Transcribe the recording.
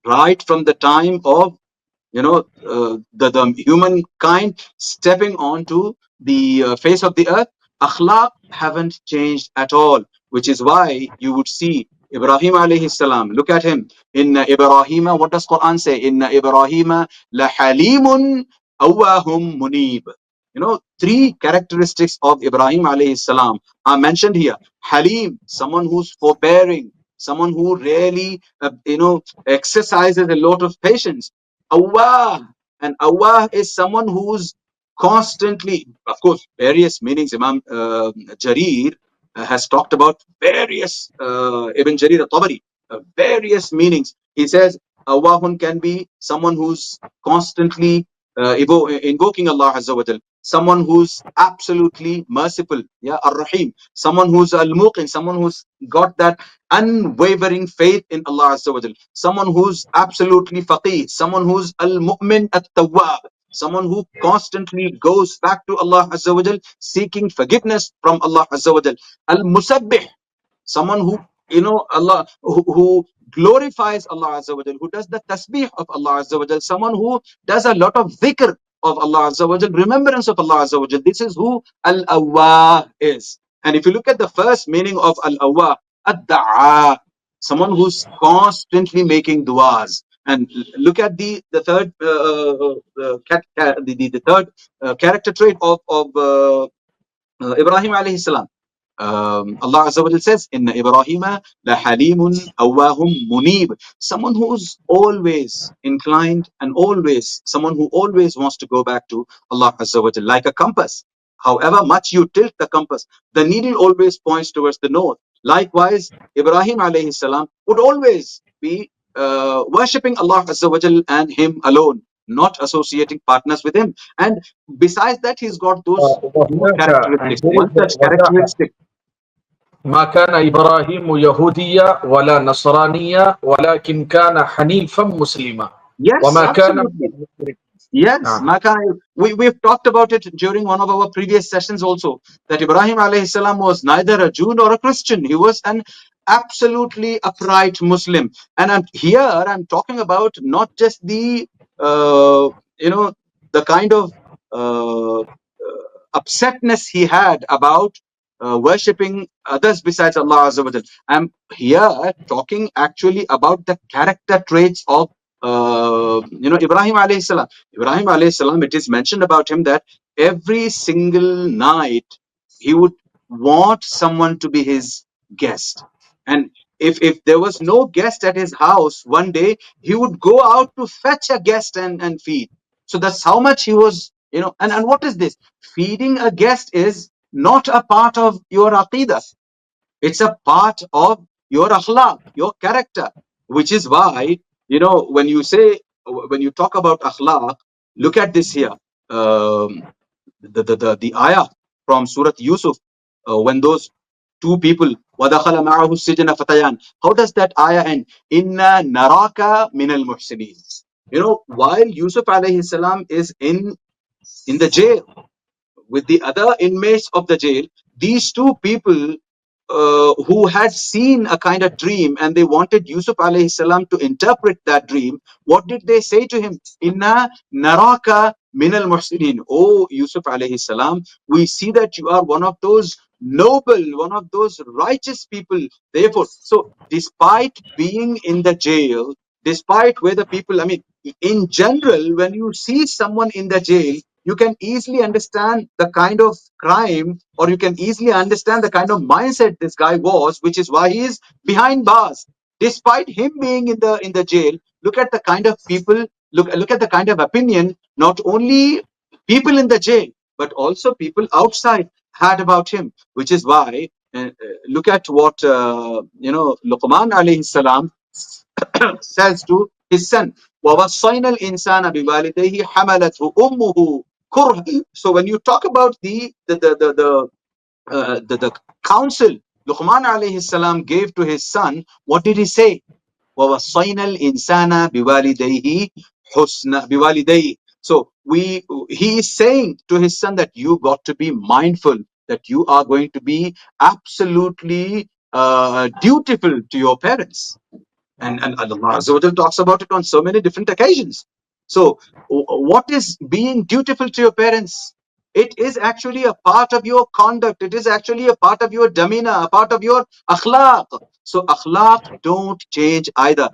right from the time of the humankind stepping onto the face of the earth. Akhlaq haven't changed at all, which is why you would see Ibrahim alayhi salam. Look at him. Inna Ibrahima, what does Quran say? Inna Ibrahima la halimun awahum munib. Three characteristics of Ibrahim alayhi salam are mentioned here. Halim, someone who's forbearing, someone who really exercises a lot of patience. Awah, and Awah is someone who's constantly, of course, various meanings. Imam Jarir has talked about various, Ibn Jarir al-Tabari, various meanings. He says Awahun can be someone who's constantly invoking Allah Azza wa Jal, someone who's absolutely merciful, yeah, Ar-Rahim, someone who's Al-Muqin, someone who's got that unwavering faith in Allah Azza wa Jal, someone who's absolutely faqih, someone who's al-mu'min at-tawwab, someone who constantly goes back to Allah Azza wa Jal, seeking forgiveness from Allah Azza wa Jal, al-musabbih, someone who Allah who glorifies Allah Azza wa Jal, who does the tasbih of Allah Azza wa Jal, someone who does a lot of dhikr of Allah Azza wa Jal, remembrance of Allah Azza wa Jal. This is who al-awwah is. And if you look at the first meaning of al-awwah, ad-da'a, someone who's constantly making du'as. And look at the third the third character trait of Ibrahim alayhi salam. Allah Azza wa Jal says, Inna Ibrahima la halimun awahum munib. Someone who's always inclined and always, someone who always wants to go back to Allah Azza wa Jal, like a compass. However much you tilt the compass, the needle always points towards the north. Likewise, Ibrahim alayhi salam would always be worshipping Allah Azza wa Jal and Him alone, not associating partners with Him. And besides that, he's got those two وهناك characteristics. and One such characteristic. ما كان إبراهيم يهوديا ولا نصرانيا ولكن كان حنيفا مسلما Yes, وما كان من absolutely. المشركين. Yes, نعم. Maka, we've talked about it during one of our previous sessions also, that Ibrahim alayhi salam was neither a Jew nor a Christian. He was an absolutely upright Muslim. And here I'm talking about not just uh, you know, the kind of upsetness he had about worshipping others besides Allah Azza wa Jal. I'm here talking actually about the character traits of Ibrahim alayhi salam. Ibrahim alayhi salam, it is mentioned about him that every single night he would want someone to be his guest. And if there was no guest at his house one day, he would go out to fetch a guest and feed. So that's how much he was, and what is this? Feeding a guest is not a part of your aqidah. It's a part of your akhlaq, your character, which is why, when you talk about akhlaq, look at this here. The ayah from Surah Yusuf, when those two people, وَدَخَلَ مَعَهُ السِّجْنَ فَتَيَانِ, how does that ayah end? Inna naraka minal muhsinin. While Yusuf alayhi salam is in the jail with the other inmates of the jail, these two people who had seen a kind of dream and they wanted Yusuf alayhi salam to interpret that dream, what did they say to him? Inna naraka minal muhsinin. Oh, Yusuf alayhi salam, we see that you are one of those noble, one of those righteous people. Therefore, so despite being in the jail, despite where the people, I mean, in general, when you see someone in the jail, you can easily understand the kind of crime, or you can easily understand the kind of mindset this guy was, which is why he is behind bars. Despite him being in the jail, look at the kind of people, look at the kind of opinion not only people in the jail but also people outside had about him, which is why look at what Luqman alayhi salam says to his son. وَوَصَّيْنَا الْإِنسَانَ بِوَالِدَيْهِ حَمَلَتْهُ أُمُّهُ كُرْهًا. So when you talk about the counsel Luqman alayhi salam gave to his son, what did he say? وَوَصَّيْنَا الْإِنسَانَ بِوَالِدَيْهِ حُسْنًا بِوَالِدَيْهِ. So he is saying to his son that you got to be mindful, that you are going to be absolutely dutiful to your parents. And Allah Azza wa Jal talks about it on so many different occasions. So, what is being dutiful to your parents? It is actually a part of your conduct. It is actually a part of your demeanor, a part of your akhlaq. So, akhlaq don't change either.